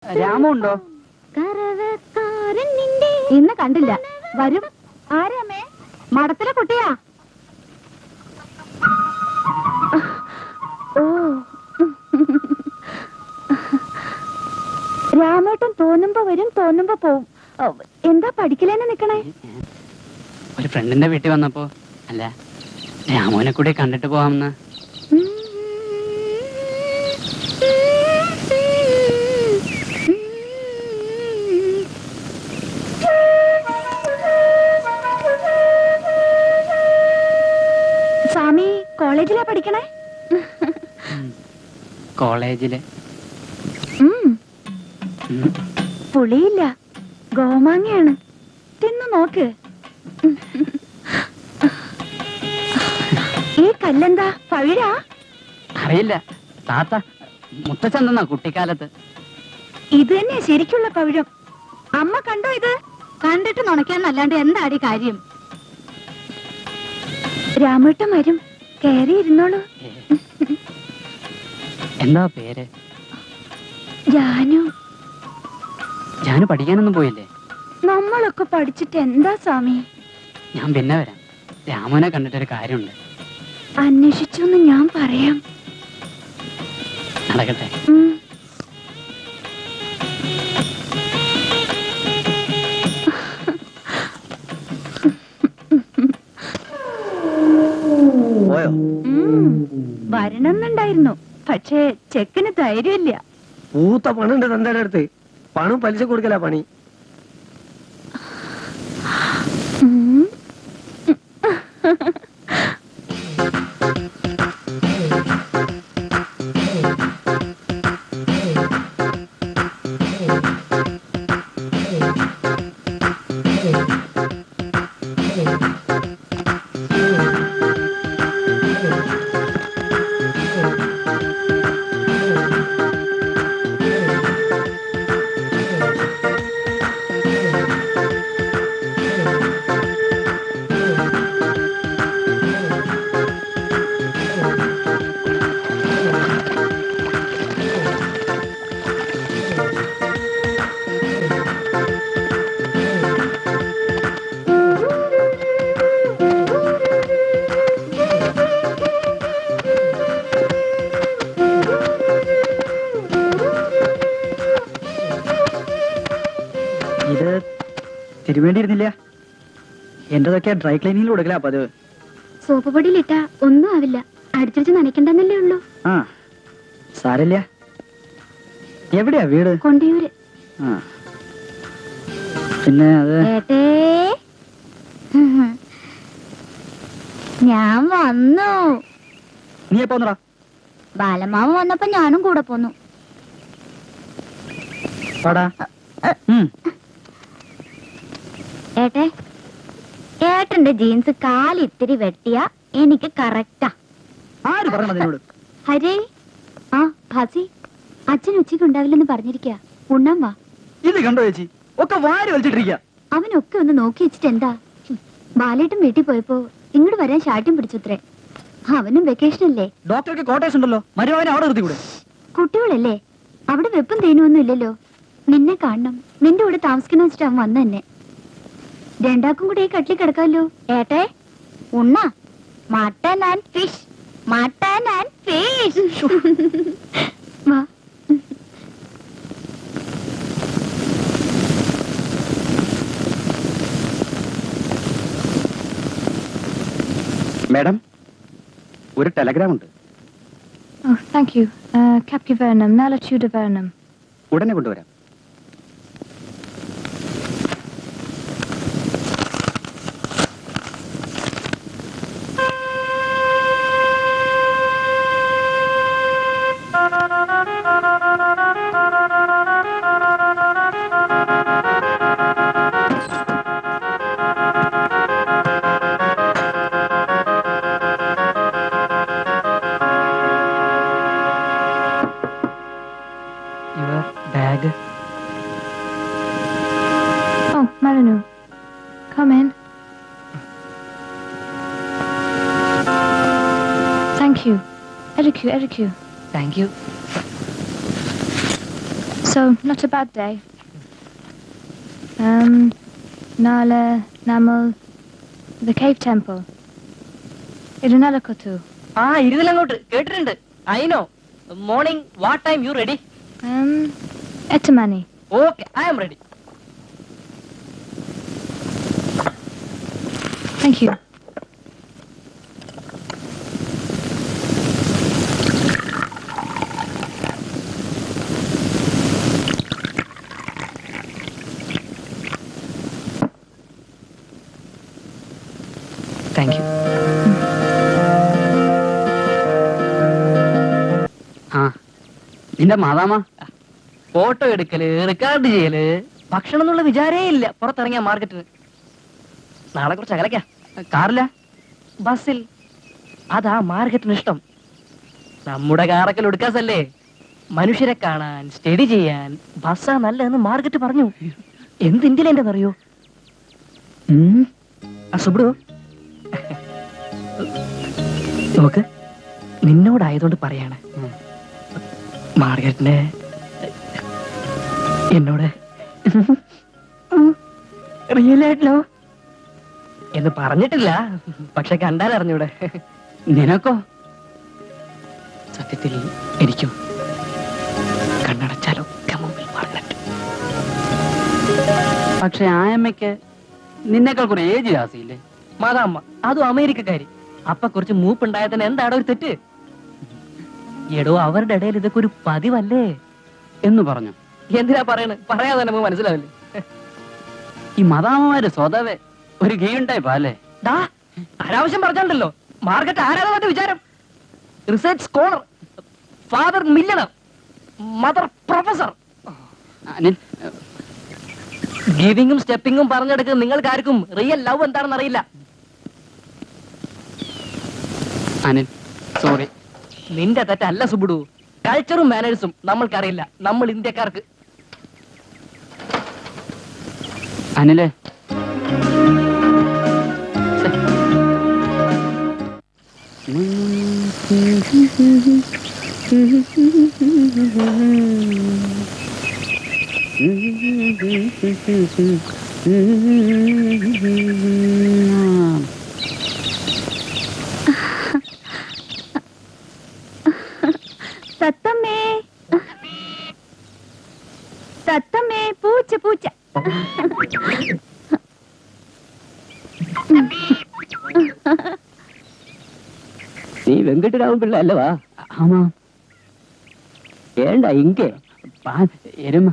രാമുണ്ടോ? ഇന്ന് കണ്ടില്ല. വരും. ആരാമേ? മടത്തിലെ കുട്ടിയാ. ഓ, രാമേട്ടൻ തോന്നുമ്പോ വരും, തോന്നുമ്പോ പോവും. എന്താ പഠിക്കലേന്ന് നിക്കണേ? ഒരു ഫ്രണ്ടിന്റെ വീട്ടിൽ വന്നപ്പോ അല്ല രാമോനെ കൂടെ കണ്ടിട്ട് പോവാമെന്ന്. സ്വാമി കോളേജിലാ പഠിക്കണേ? കോളേജില് പുളിയില്ല, ഗോമാങ്ങയാണ്. തിന്നു നോക്ക്. ഈ കല്ലെന്താ, പവിഴാ? അറിയില്ല താത്ത, മുത്തച്ഛൻ തന്നാ കുട്ടിക്കാലത്ത്. ഇത് തന്നെ ശരിക്കുള്ള പവിഴം. അമ്മ കണ്ടോ ഇത്? കണ്ടിട്ട് നുണയ്ക്കാന്നല്ലാണ്ട് എന്താടി കാര്യം? രാമേട്ടൻ വരും, കയറി ഇരുന്നോളൂ. എന്താ പേര്? ജാനു. ജാനു പഠിക്കാനൊന്നും പോയില്ലേ? നമ്മളൊക്കെ പഠിച്ചിട്ട് എന്താ സ്വാമി? ഞാൻ പിന്നെ വരാം. രാമോനെ കണ്ടിട്ടൊരു കാര്യമുണ്ട്. അന്വേഷിച്ചൊന്ന് ഞാൻ പറയാം. നടക്കട്ടെ. വരണമെന്നുണ്ടായിരുന്നു, പക്ഷേ ചെക്കിന് ധൈര്യമില്ല. പൂത്ത പണുണ്ട് തന്റെ അടുത്ത്. പണം പലിശ കൊടുക്കല പണി. ഇത് തിരുവേണ്ടിയിരുന്നില്ല. എന്റെതൊക്കെ ഡ്രൈ ക്ലീനിങ്ങിൽ കൊടുക്കല പതിവ്. സോപ്പ് പൊടിയിലിട്ടാ ഒന്നും ആവില്ല, അടിച്ചടിച്ച് നനയ്ക്കണ്ടെന്നല്ലേ ഉള്ളൂ. ആ സാരല്ല. എവിടെയാ വീട്? കൊണ്ടിയൂര്. ആ പിന്നെ അത് ഞാൻ വന്നു. നീ എപ്പോ വന്നടാ? ബാലമാമ വന്നപ്പോ ഞാനും കൂടെ പോന്നു. പാടാ. ഏട്ടെ, ഏട്ടന്റെ ജീൻസ് കാലിത്തിരി വെട്ടിയാ എനിക്ക് കറക്റ്റാ. ആര് പറഞ്ഞു അതിനോട്? ഹരേ, ആ ഭാസി, അച്ഛൻ ഉച്ചയ്ക്ക് ഉണ്ടാവില്ലെന്ന് പറഞ്ഞിരിക്കാ. ഉണ്ണാൻ വാ. ഇത് കണ്ടോ ചേച്ചി, ഒക്കെ വാരി വലിച്ചിട്ടിരിക്ക. അവനൊക്കെ ഒന്ന് നോക്കി വെച്ചിട്ട് എന്താ? ബാലേട്ടൻ വീട്ടിൽ പോയപ്പോ ഇങ്ങോട്ട് വരാൻ ശാഠ്യം പിടിച്ചുത്രേ. അവനും വെക്കേഷൻ അല്ലേ. ഡോക്ടർക്ക് കോട്ടേഴ്സ് ഉണ്ടല്ലോ, മരുമകനെ അവിടെ നിർത്തിക്കൂടെ? കുട്ടികളല്ലേ, അവിടെ വെപ്പും തേനുമൊന്നും ഇല്ലല്ലോ. നിന്നെ കാണണം, നിന്റെ കൂടെ താമസിക്കുന്ന വെച്ചിട്ട് അവൻ വന്ന തന്നെ. രണ്ടാക്കും കൂടെ ഈ കട്ടിൽ കിടക്കാമല്ലോ. ഏട്ടെ, ഉണ്ണ mutton and fish, mutton and fish. വാ. മാഡം, ഒരു ടെലഗ്രാം ഉണ്ട്. Oh, thank you. Captivernum, Nalatuda-vernum. ഉടനെ കൊണ്ടുവരാം. Bag. Oh, Marinu. Come in. Thank you. Ericu. Thank you. So, not a bad day. Nala, Namal, the cave temple. Irunalakotu. ആ ഇരുതിലങ്ങോട്ട് കേട്ടിട്ടുണ്ട്. I know. Morning what time you ready? Etamani. Okay, I am ready. Thank you. Thank you. ആ നിന്റെ മാതാമ photo എടുക്കല്, record ചെയ്യല്, ഭക്ഷണം എന്നുള്ള വിചാരേ ഇല്ല. പുറത്തിറങ്ങിയ മാർക്കറ്റിന് നാളെ കുറച്ച് അകലക്കാ. കാറില്ല, ബസ്സിൽ. അതാ മാർക്കറ്റിന് ഇഷ്ടം. നമ്മുടെ കാറൊക്കെ ലുടുക്കാസല്ലേ. മനുഷ്യരെ കാണാൻ, സ്റ്റഡി ചെയ്യാൻ ബസ്സാ നല്ലതെന്ന് മാർക്കറ്റ് പറഞ്ഞു. എന്ത് ഇന്ത്യയിലെന്റെ അറിയോ? സുബ്രു നോക്ക്, നിന്നോടായതുകൊണ്ട് പറയാണ്. മാർക്കറ്റിന് എന്നോട് റിയൽ ആയിട്ടോ എന്ന് പറഞ്ഞിട്ടില്ല, പക്ഷെ കണ്ടാൽ അറിഞ്ഞൂടെ. നിനക്കോ? സത്യത്തിൽ എനിക്കും കണ്ണടച്ചാലൊക്കെ മുമ്പിൽ പറഞ്ഞിട്ട്. പക്ഷെ ആയമ്മയ്ക്ക് നിന്നേക്കാൾ കുറെ ഏജ് ജാസിയില്ലേ? മാതാമ്മ അതും അമേരിക്കക്കാരി. അപ്പൊ കുറച്ച് മൂപ്പുണ്ടായ തന്നെ എന്താടോ ഒരു തെറ്റ്? എടോ, അവരുടെ ഇടയിൽ ഇതൊക്കെ ഒരു പതിവല്ലേ എന്ന് പറഞ്ഞു. എന്തിനാ പറയണ? പറയാതെ നമുക്ക് മനസ്സിലാവില്ലേ? ഈ മതാമ്മമാര് സ്വതവേ ഒരു ഗീയുണ്ടായി പാലേ. ഡാ, അനാവശ്യം പറഞ്ഞാണ്ടല്ലോ. മാർക്കറ്റ് ആരാധന വിചാരം? Research scholar, father millionaire, mother professor. Anil, ഗിവിങ്ങും സ്റ്റെപ്പിങ്ങും പറഞ്ഞെടുക്കുന്ന നിങ്ങൾക്കാർക്കും റിയൽ ലവ് എന്താണെന്ന് അറിയില്ല. അനിൽ സോറി. നിന്റെ തെറ്റല്ല സുബുഡു. കൾച്ചറും മാനേഴ്സും നമ്മൾക്കറിയില്ല, നമ്മൾ ഇന്ത്യക്കാർക്ക്. അനിലേ, തത്തമ്മേ, തത്തമ്മേ, പൂച്ച പൂച്ച. നീ വെങ്കട്ടരാമൻ പിള്ള അല്ലവാ? ആമാ ഏണ്ട ഇங்கே പാൻ എരുമ